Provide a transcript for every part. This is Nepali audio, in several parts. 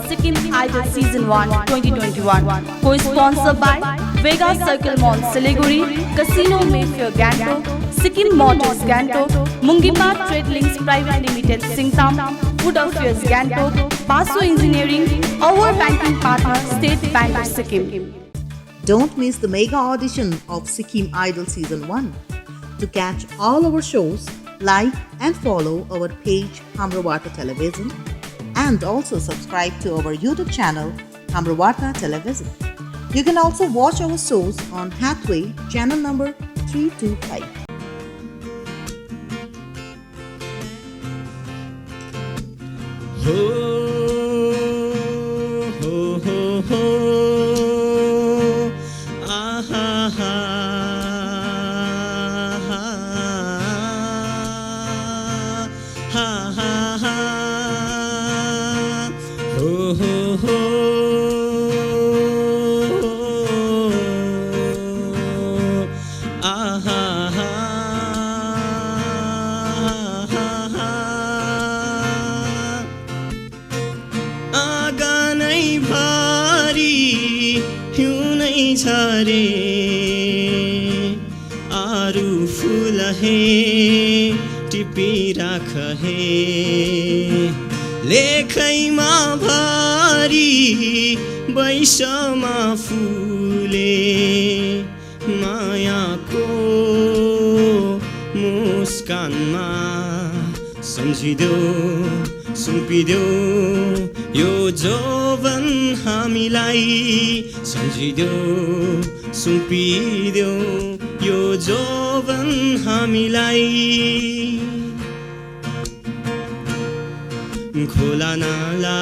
Sikkim Idol Season 1 2021. Co-sponsored by Vega Circle Mall Siliguri, Casino Mayfair Gangtok, Sikkim Motors Gangtok, Mungipa Trade Links Private Limited Singtam, Food Affairs Gangtok, Paso Engineering, our banking partner State Bank of Sikkim. Don't miss the mega audition of Sikkim Idol Season 1. To catch all our shows, like and follow our page Hamro Warta Television and also subscribe to our YouTube channel Hamro Warta Television. You can also watch our shows on Hathway channel number 325. Ho, ho, ho, ho. Ah, ha, ha. Ha, ha, ha. Ho, ho, ho. Ah, ha, ha. आगानै भारी हिउँनै छरे आरु फुल हे टिपी राख हे लेखैमा भारी बैसमा फुले मायाको मुस्कानमा सम्झिदेऊ सुम्पिदेऊ यो जौवन हामीलाई सम्झिदेऊ सुम्पिदेऊ यो जौवन हामीलाई खोला नाला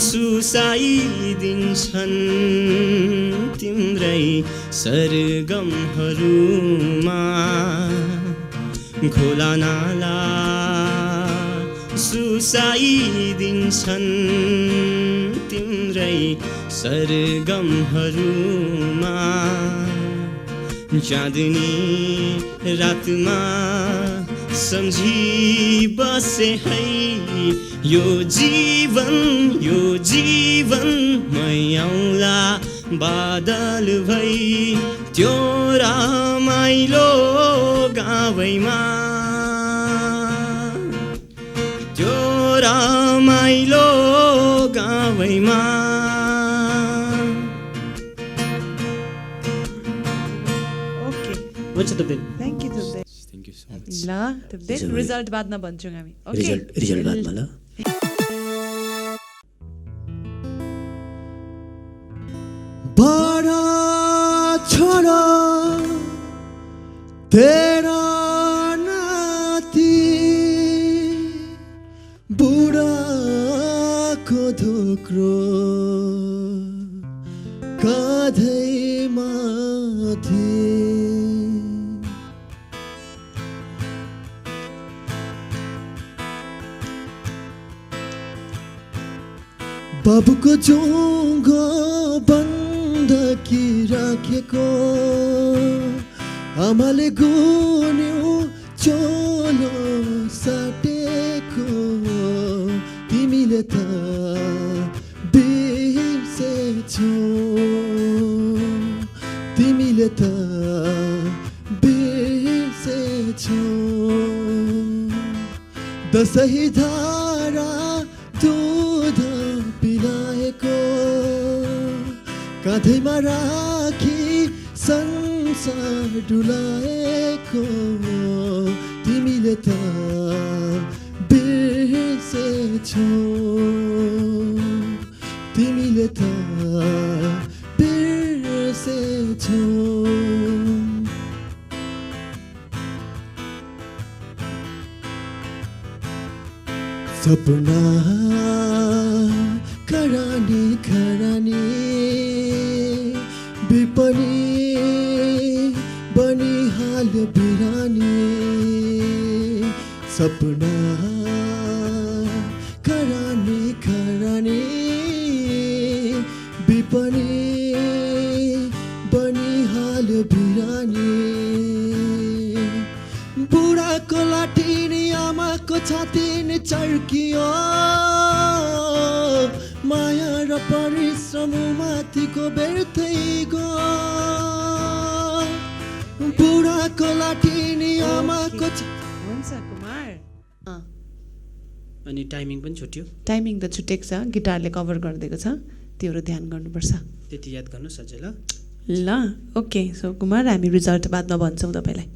सुसाइदिन्छन् तिम्रै सरगमहरूमा खोला नाला सुसाइदिन्छन् तिम्रै सरगमहरूमा चाँदनी रातमा सम्झी बसे है यो जीवन मैयाउला बादल भई त्यो रमाइलो गावैमा त्यो रमाइलो गावैमा Okay. हुन्छ तपाईँ Thank you, Tubde. Thank you so much. ल Tubde, result बादमा भन्छौँ हामी. Okay. रिजल्ट बादमा ल बड़ा छोड़ा तेरा नाती बुढा को धोक्रो काँधैमाथि बाबुको जुङ्गो बन्दकी राखेको आमाले गुन्यो चोलो साटेको तिमीले त बिर्सेछौ तिमीले त बिर्सेछौ दसैँ धारा दूध पिलाएको काँधैमा राखी संसार डुलाएको तिमीले त बिर्सेछौ तिमीले त बिर्सेछौ सपना खरानी खरानी विपनी बनी हाल बिरानी सपना खरानी खरानी विपनी बनी हाल बिरानी बुढाको लाठी नि आमाको छाती नि चर्कियो र परिश्रम माथिको व्यर्थै गयो बुढाको लाठी नि आमाको हुन्छ कुमार अनि टाइमिङ पनि छुट्यो टाइमिङ त छुटेको छ गिटारले कभर गरिदिएको छ त्योहरू ध्यान गर्नुपर्छ त्यति याद गर्नु सजिलो ल ओके सो कुमार हामी रिजल्ट बादमा भन्छौँ तपाईँलाई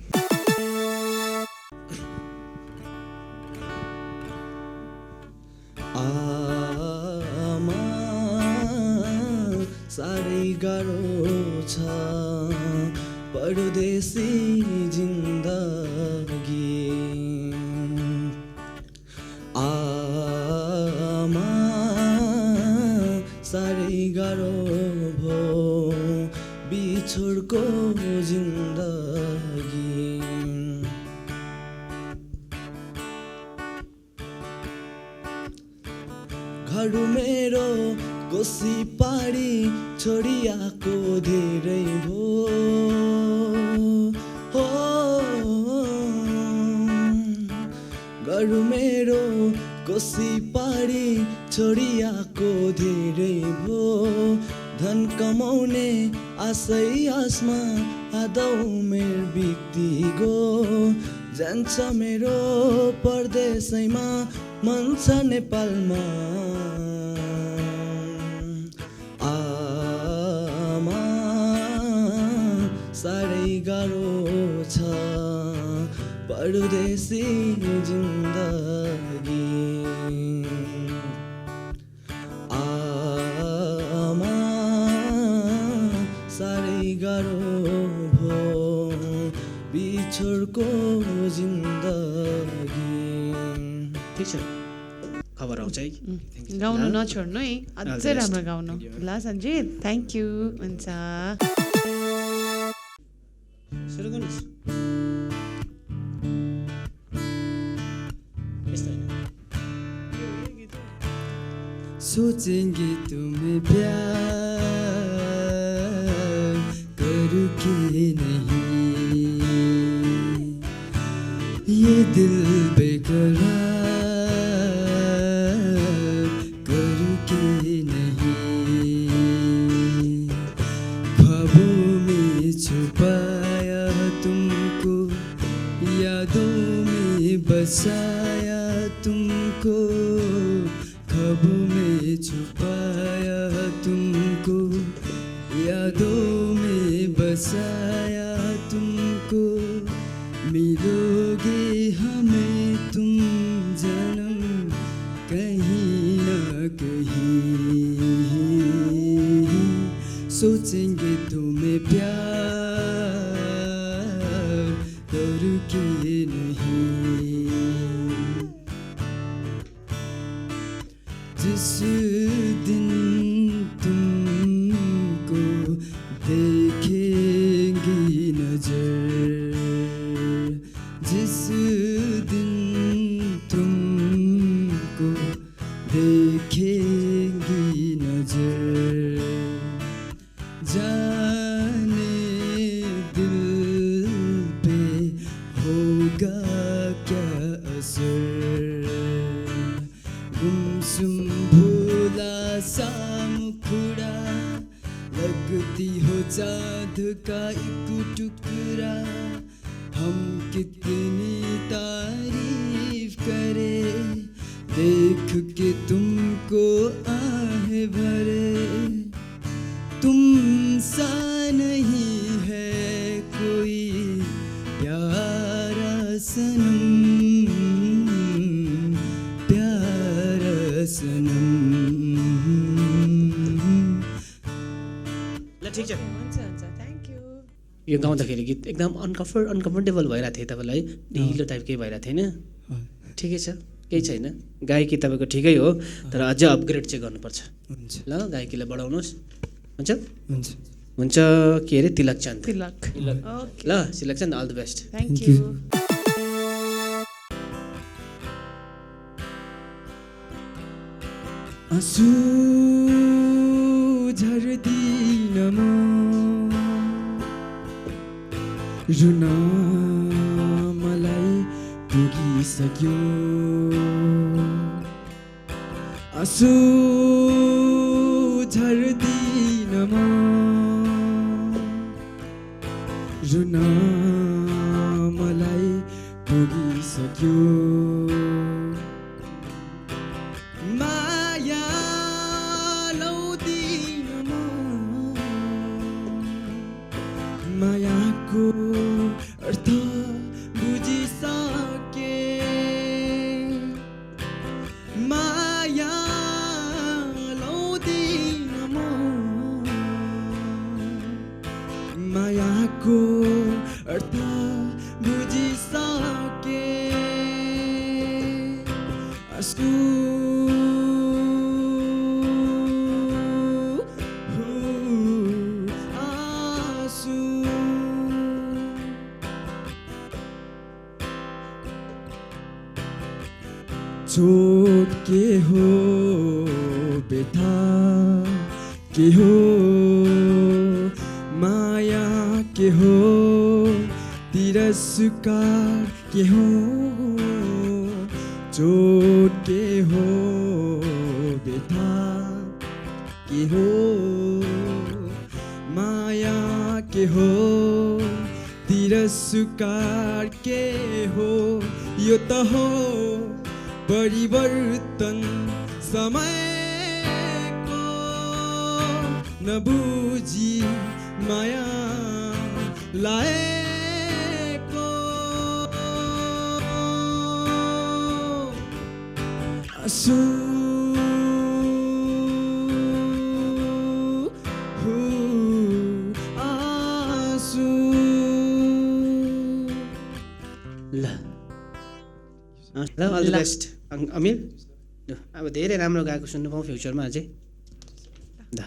आमा साह्रै गाह्रो छ परदेशी जिन्दगी आमा साह्रै गाह्रो भो बिछोडको जिन्दगी घर मेरो कोसी पाडी छोडिआको धेरै भो हो घर मेरो कोसी पाडी छोडिआको धेरै भो धन कमाउने आशै आसमा आदौ मेरो बिक्दी गो जान्छ मेरो परदेशैमा मन छ नेपालमा आमा साह्रै गाह्रो छ परदेशी जिन्दगी आमा साह्रै गाह्रो भो बिछोडको जिन्दगी ठिक छ खबर आउँछ है गाउनु नछोड्नु है अझै राम्रो गाउनु ल सञ्जित थ्याङ्क यू हुन्छ सुरु गर्नुहोस् सोचेंगे तुम्हें प्यार करूँ कि नहीं ये दिल बेकरार करूँ कि नहीं ख्वाबों में छुपाया तुमको यादों में बसाया तुमको ख्वाबों में छुपाया तुमको यादों में बसाया तुमको मिलोगे हमें तुम जन्म कहीं न कहीं सोचेंगे तुम्हें प्यार करूँ कि नहीं जिस दिन तुमको देखेंगी नजर जिस दिन तुमको देखेंगी नजर जाने दिल पे होगा क्या असर गुमसुम भोला सा मुखड़ा लगती हो चाँद का एक टुकड़ा हम कितनी तारीफ करें देख के तुमको आहे भरे तुम सा नहीं है कोई प्यारा सनम प्यारा सनम ल ठिक छ हुन्छ हुन्छ थ्याङ्क यू यो गाउँदाखेरि गीत एकदम अनकम्फर्टेबल भइरहेको थियो तपाईँलाई ढिलो टाइप केही भइरहेको थिएन ठिकै छ केही छैन गायकी तपाईँको ठिकै हो तर अझै अपग्रेड चाहिँ गर्नुपर्छ हुन्छ ल गायकीलाई बढाउनुहोस् हुन्छ हुन्छ हुन्छ के अरे तिलक चन्द तिलक ओके ल Tilak Chand all the best thank you. यू आँसु झर्दिन म रुन मलाई पुगिसक्यो आँसु चोट के हो व्यथा के हो माया के हो तिरस्कार के हो चोट के हो व्यथा के हो माया के हो तिरस्कार के हो यो त हो परिवर्तन समयको नबुझी माया लाएको आँसु ल अल द बेस्ट अमिर ल अब धेरै राम्रो गाएको सुन्नु पाऊँ फ्युचरमा अझै ल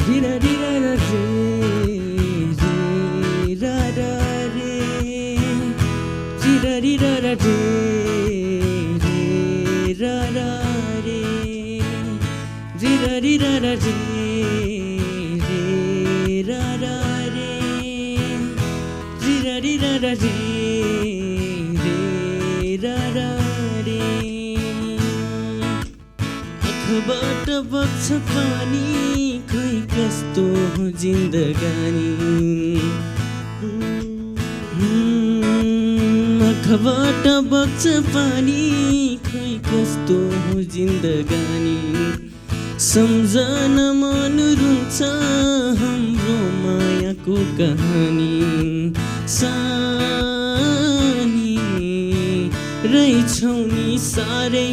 Dira dira ra re re ra ra re Dira dira ra re re ra ra re Dira dira ra re re ra ra re Dira dira ra re re ra ra re आँखाबाट बग्छ पानी खै कस्तो हो जिन्दगानी आँखाबाट बग्छ पानी खै कस्तो हो जिन्दगानी सम्झन मन रुन्छ हाम्रो मायाको कहानी सानी रहेछौ नि साह्रै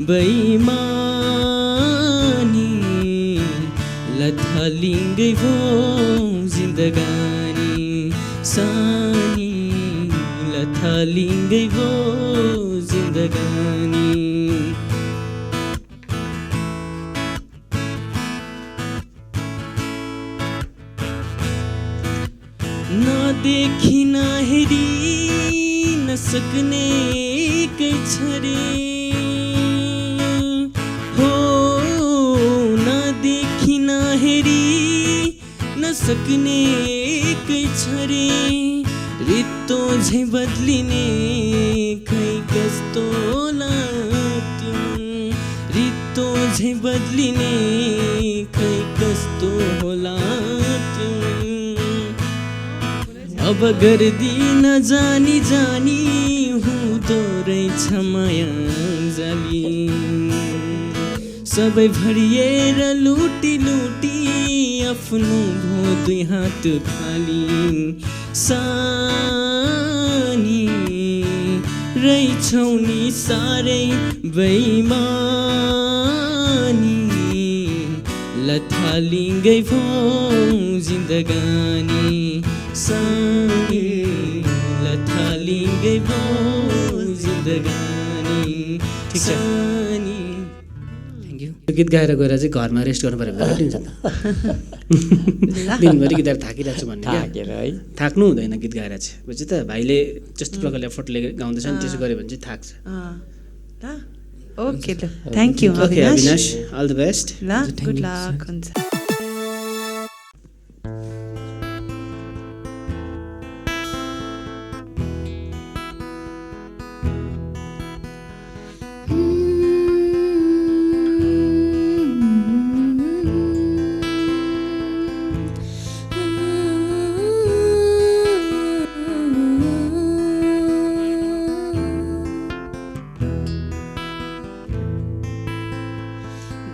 बेइमानी लथालिङ्गै भो जिन्दगानी सानी लथालिङ्गै भो जिन्दगानी नदेखि नहेरी नसक्ने एकै छ रे हो नदेखि नहेरी नसक्ने एकै छ रे रित्तो झै बदलिने खै कस्तो लाग्थ्यो रित्तो झै बदलिने खै कस्तो लाग्थ्यो अब गर्दिन जानी जानी हुँदो रहेछ माया जाली सबै भरिएर लुटी लुटी आफ्नो भो दुई हात खाली सानी रहेछौ नि साह्रै बेइमानी लथालिङ्गै भो जिन्दगानी सानी लथालिङ्गै भो जिन्दगानी ठिक छ। सानी थ्याङ्क यू यो गीत गाएर गएर चाहिँ घरमा रेस्ट गर्नु पऱ्यो भने कति हुन्छ त दिनभरि गीत गाएर थाकिरहेको छु भन्ने क्या है थाक्नु हुँदैन गीत गाएर चाहिँ बुझ्यो त भाइले जस्तो प्रकारले एफोर्टले गाउँदैछ नि त्यसो गऱ्यो भने चाहिँ थाक्छ ल ओके ल thank you okay Avinash all the best ल गुड लक हुन्छ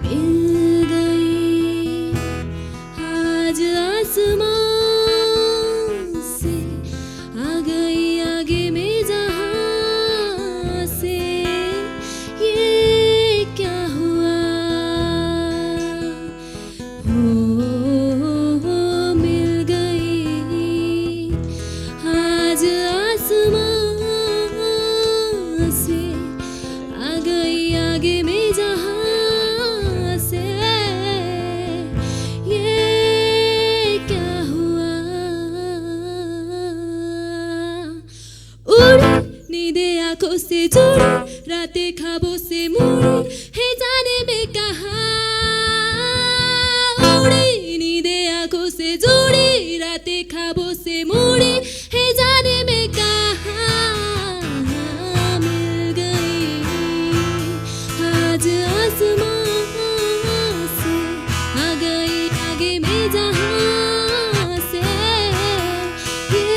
मिल गई से जुड़ी रातें ख्वाबों से मुड़ी है जाने में कहाँ उड़ी नींदें आंखों से जुड़ी रातें ख्वाबों से मुड़ी है जाने में कहाँ मिल गई आज आसमां से आ गई आगे में जहाँ से ये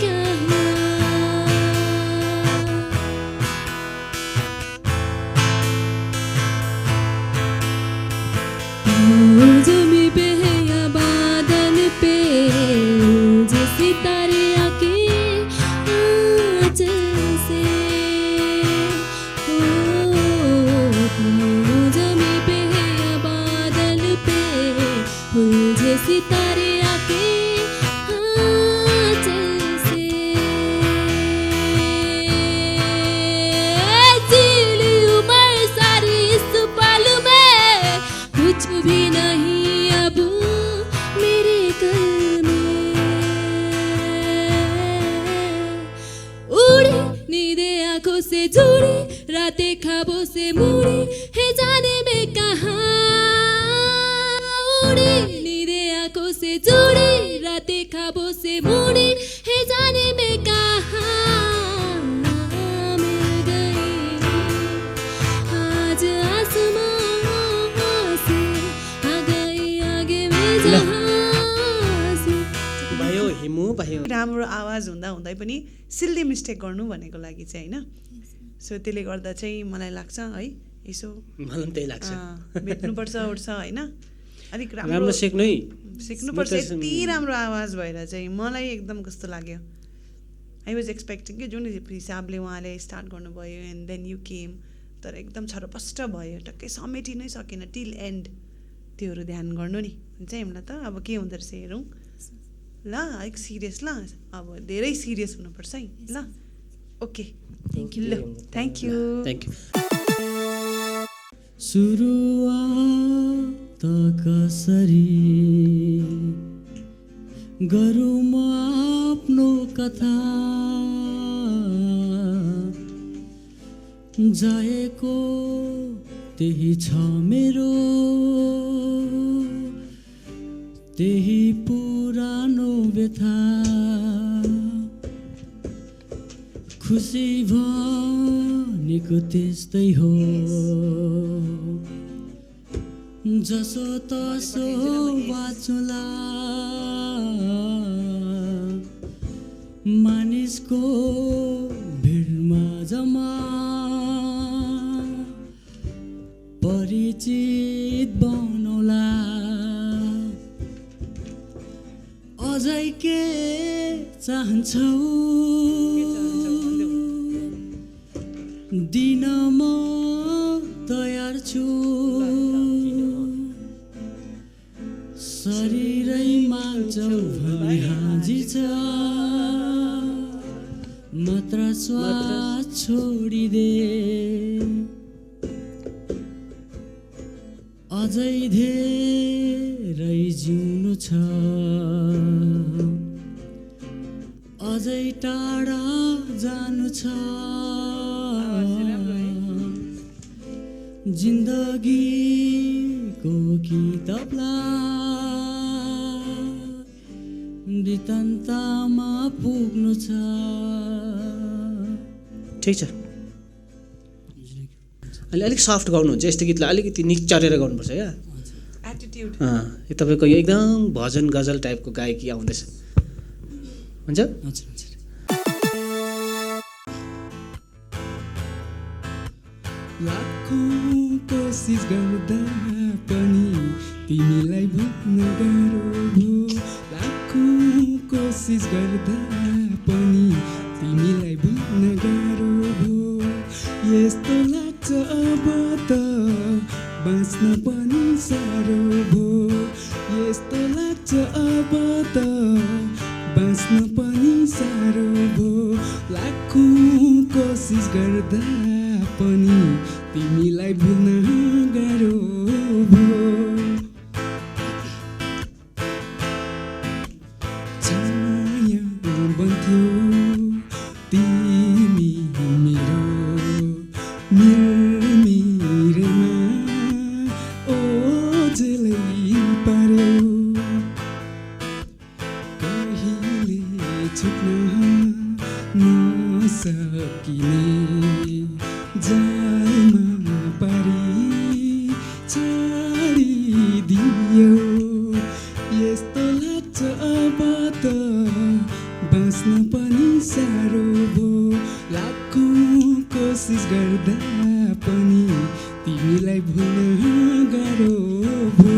क्या हुआ जमी पे है या बादल पे जो सितारे आके आंचल से जमी पे है या बादल पे मुझे सितारे आके आंचल से जीली उम्र सारी इस पल में कुछ भी नहीं अब मेरे कल में उड़ी नींदें आंखों से जुड़ी रातें ख्वाबों से मुड़ी है जाने में कहाँ उड़ी नींदें आंखों से जुड़ी रातें ख्वाबों से मुड़ी है जाने में कहाँ मिल गई आज आसमां से आ गई आगे में जहाँ से भयो हिमु भयो राम्रो आवाज हुँदा हुँदै पनि सिल्ली मिस्टेक गर्नु भनेको लागि चाहिँ होइन सो त्यसले गर्दा चाहिँ मलाई लाग्छ है यसो मलाई पनि त्यही लाग्छ भेट्नुपर्छ उठ्छ होइन अलिक राम्रो राम्रो सिक्नु है सिक्नुपर्छ यति राम्रो आवाज भएर चाहिँ मलाई एकदम कस्तो लाग्यो आई वाज एक्सपेक्टिङ कि जुन हिसाबले उहाँले स्टार्ट गर्नुभयो एन्ड देन यु केम तर एकदम छरपष्ट भयो टक्कै समेटि नै सकेन टिल एन्ड त्योहरू ध्यान गर्नु नि हुन्छ हामीलाई त अब के हुँदो रहेछ हेरौँ ल अलिक सिरियस ल अब धेरै सिरियस हुनुपर्छ है ल ओके थ्याङ्क यू ल थ्याङ्क यू थ्याङ्क यू सुरुवात कसरी गरौँ म आफ्नो कथा जाएको त्यही छ मेरो त्यही पुरानो व्यथा खुसी भनेको त्यस्तै हो जसो तसो बाँचुला मानिसको भिडमा जमा परिचित बनौला अझै के चाहन्छौ दिन म तयार छु शरीरै मान्छौ भने हाजी छ मात्र स्वाद छोडिदे अझै धेरै जिउनु छ अझै टाढा जानु छ जिन्दगीको किताबलाई वृत्तान्तमा पुग्नु छ ठिक छ अहिले अलिक सफ्ट गाउनुहुन्छ यस्तो गीतलाई अलिकति निच्चरेर गाउनुपर्छ क्या एटिट्युड यो तपाईँको यो एकदम भजन गजल टाइपको गायकी आउँदैछ हुन्छ लाखौं कोसिस गर्दा पनि तिमीलाई भुल्न गाह्रो भो लाखौं कोसिस गर्दा पनि तिमीलाई भुल्न गाह्रो भो यस्तो लाग्छ अब त बाँच्न पनि साह्रो भो यस्तो लाग्छ अब त बाँच्न पनि साह्रो भो लाखौं कोसिस गर्दा पनि तिमीलाई भुल्न गाह्रो भो छाया बन्थ्यौ तिमी छुट्न नसकिने जालमा पारी छाडिदियो यस्तो लाग्छ अब त बाँच्न पनि साह्रो भो लाखौँ कोसिस गर्दा पनि तिमीलाई भुल्न गाह्रो भो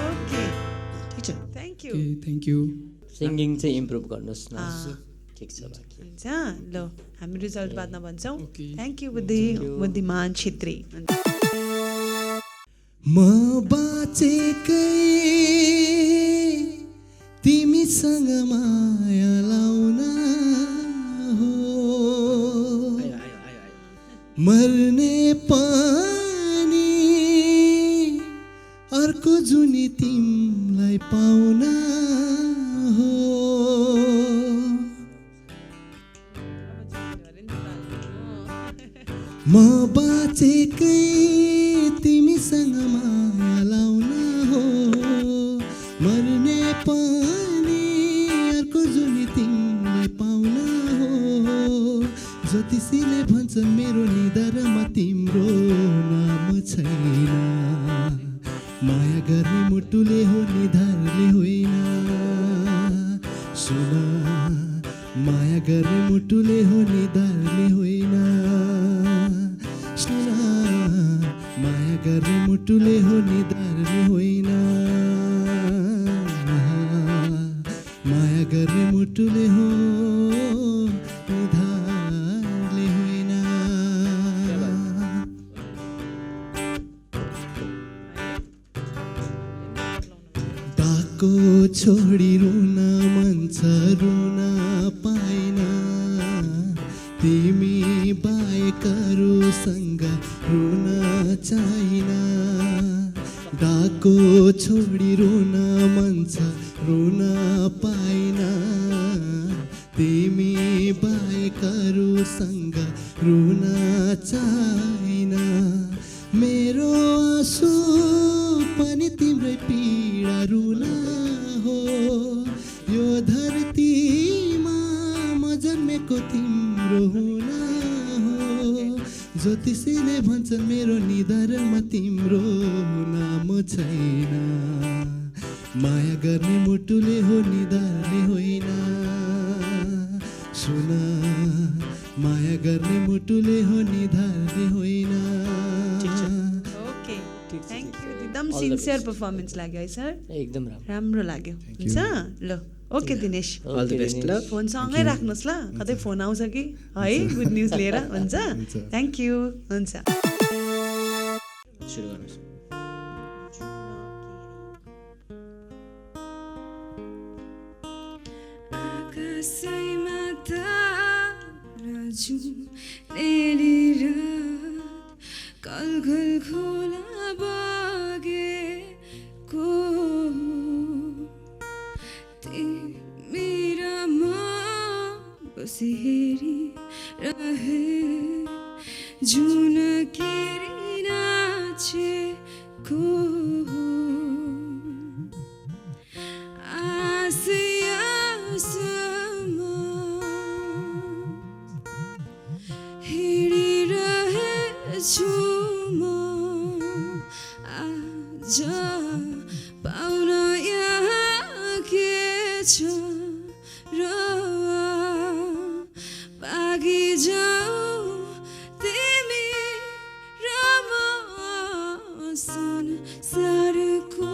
ओके ठिक छ thank you thank you singing चाहिँ इम्प्रुभ गर्नुहोस् न ठिक छ बाँकी हुन्छ ल हामी रिजल्ट बादमा भन्छौँ Okay. थ्याङ्क यू बुद्धिमान छेत्री म बाँचेकै तिमीसँग माया लाउन हो आयो आयो आयो आयो मर्ने पनि अर्को जुनी तिमीलाई पाउन हो म बाँचेकै तिमीसँग माया लाउन हो मर्ने पनि अर्को जुनी तिमीलाई पाउन हो ज्योतिषीले भन्छ मेरो निधारमा तिम्रो नाम छैन माया गर्ने मुटुले हो निधारले होइन सुन माया गर्ने मुटुले हो निधारले होइन सुन माया गर्ने मुटुले हो निधारले होइन माया गर्ने मुटुले हो निधारले होइन डाको छोडी रुन मन छ रुन पाइन तिमी बाहेकहरूसँग रुन चाहिन डाको छोडी रुन मन छ रुन पाइन तिमी बाहेकहरूसँग रुन चाहिन मेरो आँसु पनि तिम्रै पीडा रुन हो यो धरतीमा म जन्मेको तिम्रो हुन हो ज्योतिषीले भन्छन् मेरो निधारमा तिम्रो नाम छैन माया गर्ने मुटुले हो निधारले होइन सुन माया गर्ने मुटुले हो निधारले होइन ओके थ्याङ्क यू एकदम सिन्सियर पर्फर्मेन्स लाग्यो है सर एकदम राम्रो राम्रो लाग्यो हुन्छ ल okay Dinesh all the best ल फोन सँगै राख्नुहोस् ल कतै फोन आउँछ कि है गुड न्युज लिएर हुन्छ थ्याङ्क यू हुन्छ सुरु गर्नुहोस् आकाशैमा तारा जुनेली रात कलघल खोला बगेको तिमी र म बसी हेरिरहे जुन केरी नाचेको आसियासमा हिँडिरहेछु म आज पाउन यहाँ के छ र भागी जाऊ तिमी र म संसारको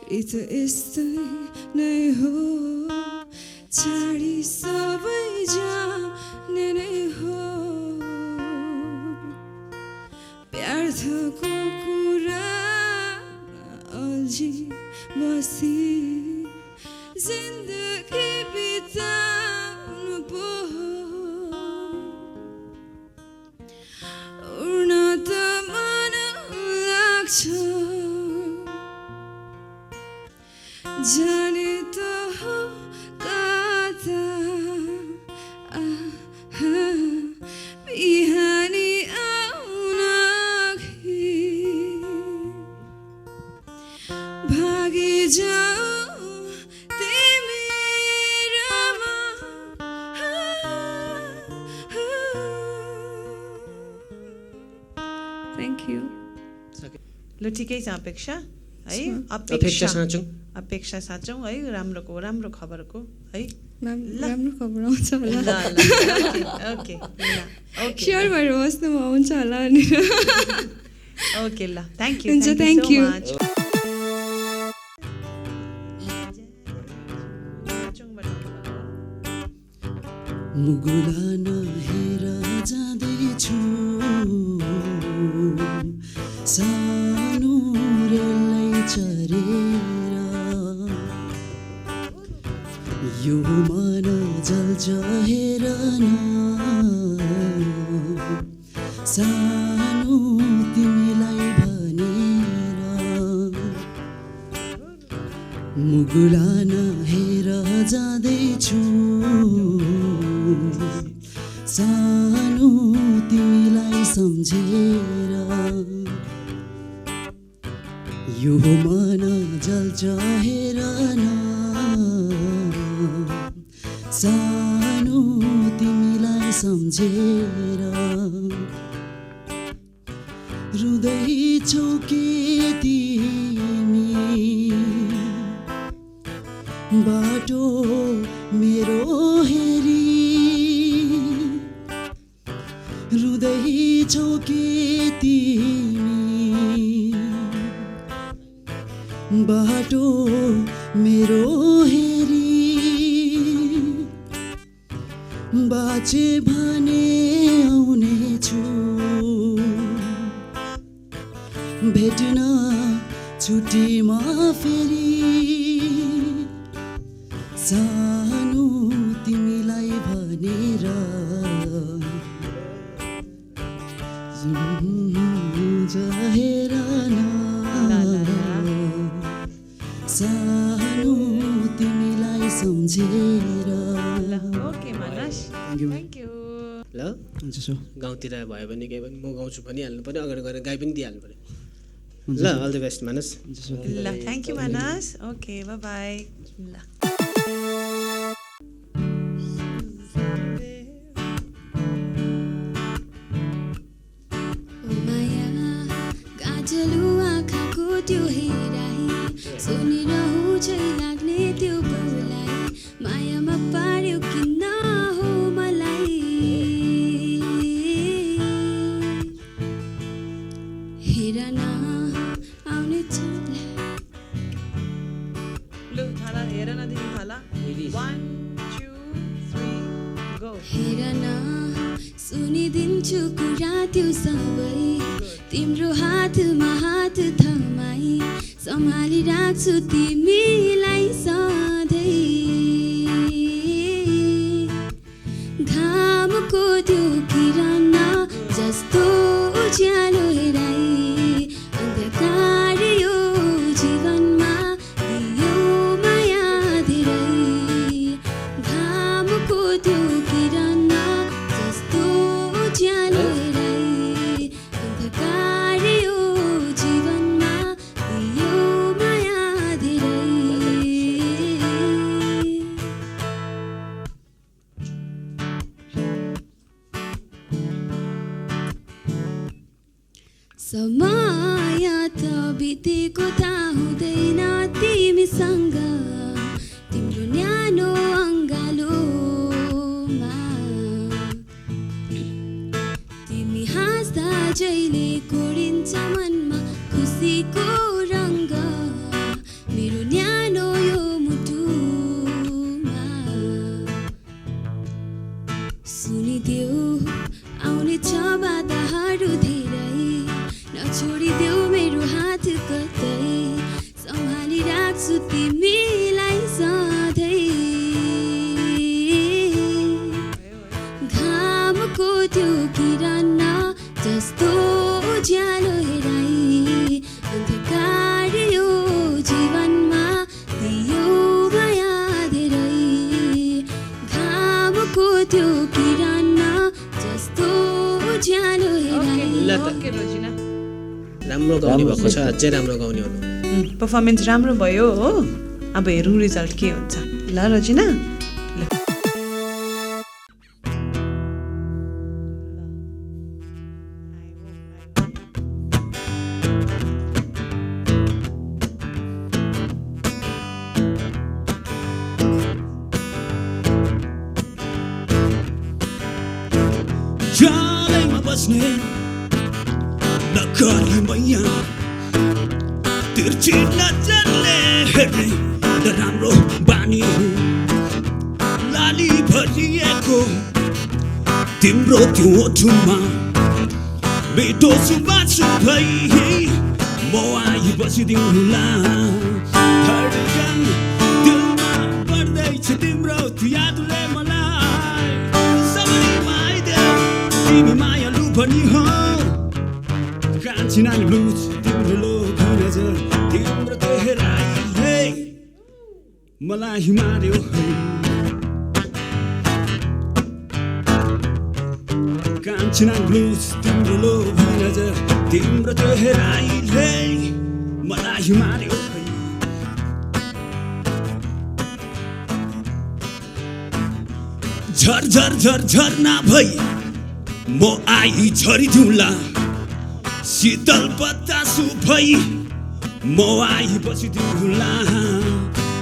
रित यस्तै नै हो छाडी सबै जाने नै हो व्यर्थको कुरा अल्झी बसी जिन्दगी बिताउनु पो उड्न त मन लाग्छ जाने त हो कता बिहानी आउन भागी जाऊ ल ठिकै छ अपेक्षा है अपेक्षा साँचौँ अपेक्षा साँचौँ है राम्रो खबरको है राम्रो खबर आउँछ होला ओके स्योर भएर बस्नु हुन्छ होला भनेर ओके ल थ्याङ्क यू हुन्छ, thank you. मुगुला नहेर जाँदैछु सानो रेललाई चढेर यो मन जल्छ हेर न सानो तिमीलाई भनेर मुगुला नहेर जाँदैछु सानो तिमीलाई सम्झेर यो मन जल्छ हेर न सानो तिमीलाई सम्झेर रुँदैछौ के तिमी बाटो मेरो हेरी रुँदैछौ के तिमी बाटो मेरो हेरी बाँचे भने आउनेछु भेट्न छुट्टीमा फेरि सानो तिमीलाई भनेर हेर न सानो तिमीलाई सम्झेर ओके मानस थ्याङ्क यू ल गाउँतिर भयो भने केही पनि म गाउँछु पनि हाल्नु पऱ्यो अगाडि गएर गाई पनि दिइहाल्नु पऱ्यो ल अल द बेस्ट मानस ल thank you Manas okay by by ल माया गाजलु आँखाको त्यो हेराई सुनिरहु झै लाग्ने त्यो बोलाई मायामा पार्यो किन हो मलाई हेर न आउने लु थाला हेर न तिमी थाला 1 2 3 गो हेर न सुनिदिन्छु कुरा त्यो सबै तिम्रो हातमा हात थमाई सम्हाली राख्छु तिमीलाई सधैँ घामको त्यो किरण जस्तो उज्यालो हेराई अन्धकार यो जीवनमा दियो माया धेरै घामको त्यो किरण जस्तो उज्यालो हेराई अन्धकार यो जीवनमा दियो माया धेरै समय त बितेको थाहा हुँदैन तिमीसँग तिम्रो न्यानो अङ्गालोमा तिमी हाँस्दा जहिले कोरिन्छ मनमा खुसीको रङ्ग मेरो न्यानो यो मुटुमा सुनिदेऊ आउने छ बाधाहरू धेरै नछोडिदेऊ मेरो हात कतै सम्हाली राख्छु तिमीलाई सधैँ घामको त्यो किरण जस्तो उज्यालो हेराई अन्धकार यो जीवनमा दियो माया धेरै घामको त्यो किरण जस्तो उज्यालो हेराई ओके रोजिना राम्रो गाउने भएको छ अझै राम्रो गाउने हुनु पर्फर्मेन्स राम्रो भयो हो अब हेरौँ रिजल्ट के हुन्छ ल रजिना ल बस्ने नगरी मैया तिर्ची नजरले हेर्ने नराम्रो बानी लाली भरिएको तिम्रो त्यो ओठमा बेटो सुबासु भई म आई बसिदिउँला धडकन दिलमा बढ्दैछ तिम्रो यादले मलाई सबैमा आइदेऊ तिमी मायालु पनि हौ कान्छी नानी ब्लुज तिम्रो लोभी नजर तिम्रो तेहराइले मलाई मार्यो है कान्छी नानी ब्लुज तिम्रो लोभी नजर तिम्रो तेहराइले मलाई मार्यो है झर झर झर झरना भई म आई झरिदिउँला शीतल बतासु भई म आई बसिदिउँला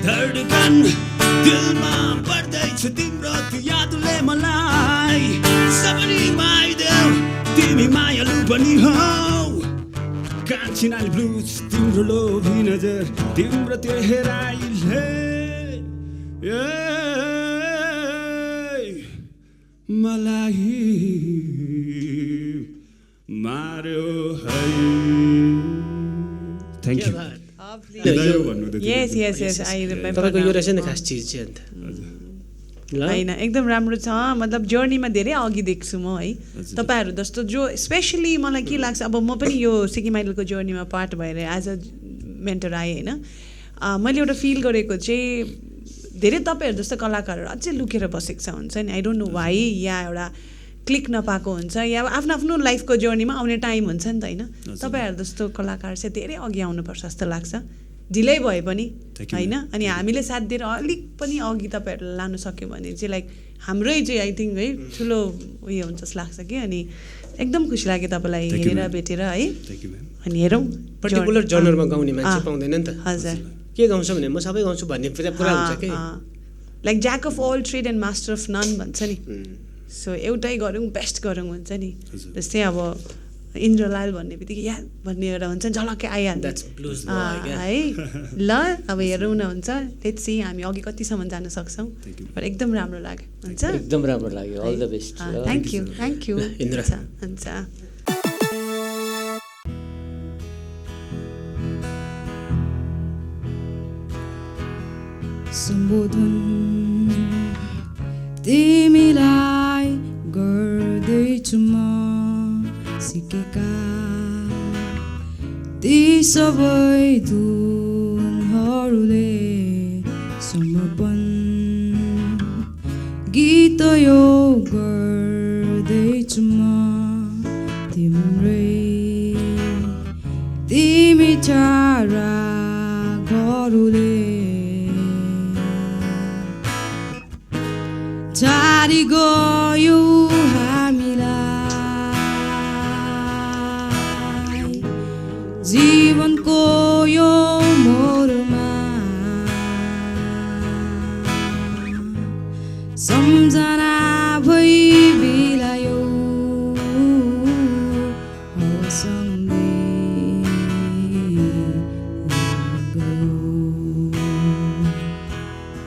धडकन दिलमा बढ्दैछ तिम्रो त्यो यादले मलाई सबैमा आइदेऊ तिमी मायालु पनि हौ कान्छी नानी ब्लुज तिम्रो लोभी नजर तिम्रो तेहराइले मलाई मार्यो है thank you yes yes yes I तपाईँको यो रहेछ नि खास चिज चाहिँ अन्त ल होइन एकदम राम्रो छ मतलब जर्नीमा धेरै अघि देख्छु म है तपाईँहरू जस्तो जो स्पेसली मलाई के लाग्छ अब म पनि यो सिक्किम आइडलको जर्नीमा पार्ट भएर एज अ मेन्टर आएँ होइन मैले एउटा फिल गरेको चाहिँ धेरै तपाईँहरू जस्तो कलाकारहरू अझै लुकेर बसेको छ हुन्छ नि आई डोन्ट नो वाइ या एउटा क्लिक नपाएको हुन्छ या आफ्नो आफ्नो लाइफको जर्नीमा आउने टाइम हुन्छ नि त होइन तपाईँहरू जस्तो कलाकार चाहिँ धेरै अघि आउनुपर्छ जस्तो लाग्छ ढिलै भए पनि होइन अनि हामीले साथ दिएर अलिक पनि अघि तपाईँहरूलाई लानु सक्यो भने चाहिँ लाइक हाम्रै चाहिँ आई थिङ्क है ठुलो उयो हुन्छ जस्तो लाग्छ कि अनि एकदम खुसी लाग्यो तपाईँलाई हेरेर भेटेर है अनि हेरौँ पर्टिकुलर जनरमा गाउने मान्छे पाउँदैन नि त हजुर के गाउँछ भने म सबै गाउँछु भन्ने पुरा हुन्छ कि like jack of all trade and master of none भन्छ नि सो एउटै गरौँ बेस्ट गरौँ हुन्छ नि जस्तै अब इन्द्रलाल भन्ने बित्तिकै या भन्ने एउटा हुन्छ झलक्कै आइहाल्छ है ल अब हेरौँ न हुन्छ लेट्स सी हामी अघि कतिसम्म जान सक्छौँ तर एकदम राम्रो लाग्यो हुन्छ एकदम राम्रो लाग्यो all the best thank you हुन्छ सम्बोधन तिमीलाई गर्दैछु म सिकेका ती सबै धुनहरूले समर्पण गीत यो गर्दैछु म तिम्रै तिमी चारा घरले छाडी गयो हामीलाई जीवनको यो मोडमा सम्झना भई बिलायो हावासँगै गयो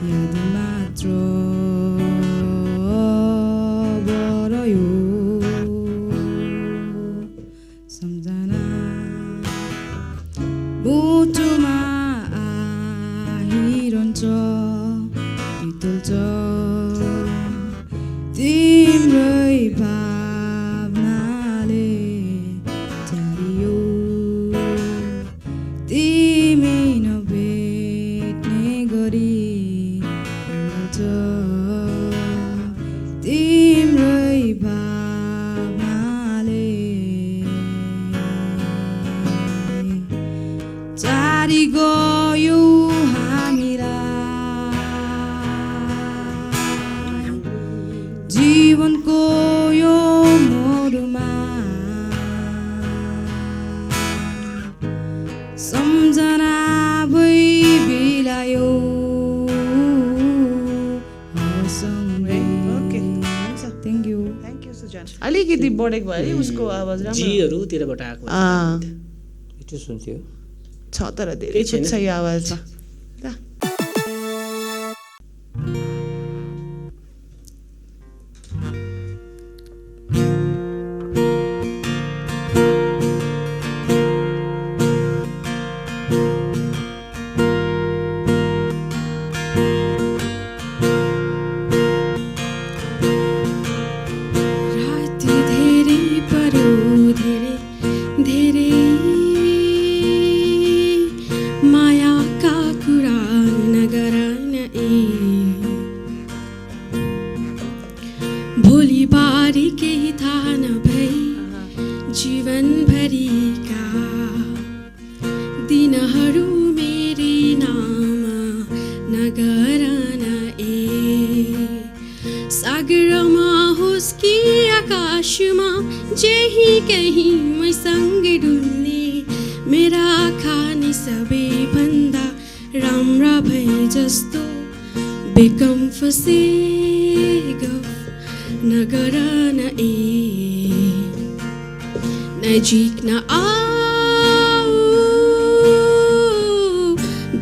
याद मात्र सम्झना बोटोमा आइरहन्छ बितल्छ तिम्रै भावनाले चारियो तिमी नभेट्ने गरी हुन्छ तिम्रै भावनाले चारी गयो हामीलाई जीवनको यो मोडमा सम्झना भई बिलायो ओके हुन्छ थ्याङ्क यू सुजन अलिक अलिकति बढेको भयो है उसको आवाज राम्रो जीहरूतिरबाट आएको मिठो सुन्थ्यो छ तर धेरै केही छैन। छ यो आवाजमा ल। रात धेरै पर्यो धेरै धेरै मायाका कुरा नगर न भोलि बारी केही थाहा नभई जीवनभरिका दिनहरू मेरी नाम नगर न सागरमा होस् कि आकाशमा जेही कहीँ मैसँगै डुल्ने मेरा खानी सबैभन्दा राम्रा भए जस्तो बेकम फसे गफ नगर न नजिक न आऊ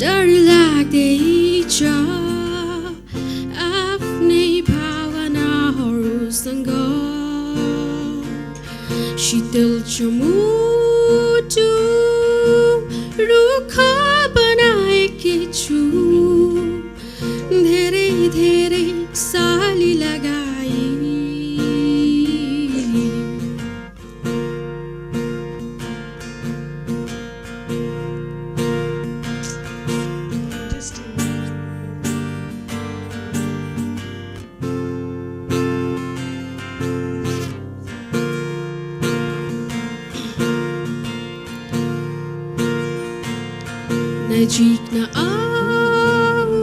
डर लाग्दैछ आफ्नै भावनाहरूसँग शीतल चमुटु रुख बनाएकी छु धेरै धेरै साली लगाई नजिक न आऊ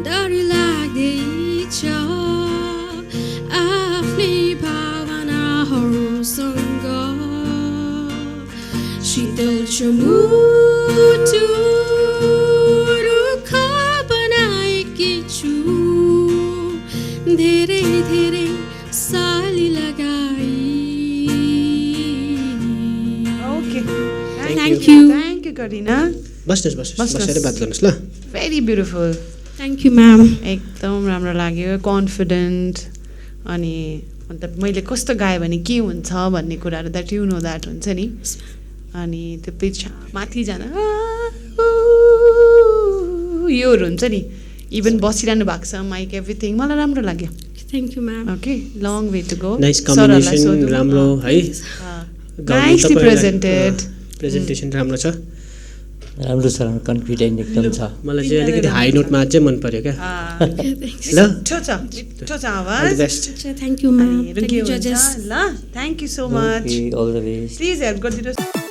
डर लाग्दैछ आफ्नै भावनाहरूसँग शीतल चमुटु रुख बनाएकी छु धेरै धेरै साली लगाई okay Thank you. Thank you Kareena बस्नुहोस् बसेर बात गर्नुहोस् ल। Very beautiful thank you ma'am एकदम राम्रो लाग्यो कन्फिडेन्ट अनि अन्त मैले कस्तो गाएँ भने के हुन्छ भन्ने कुराहरू द्याट यु नो द्याट हुन्छ नि अनि त्यो पिच माथि जान योहरू हुन्छ नि इभन बसिरहनु भएको छ माइक एभ्रिथिङ मलाई राम्रो लाग्यो thank you ma'am okay long way to go nice combination राम्रो है नाइसली प्रेजेन्टेड प्रेजेन्टेसन राम्रो छ राम्रो छ कन्फिडेन्ट एकदम छ मलाई चाहिँ अलिकति हाई नोटमा अझै मन पर्यो क्या ल मिठो छ आवाज बेस्ट थ्याङ्क यू म्याम अनि थ्याङ्क यू जजेस ल thank you so much all the best please help गरिदिनुहोस्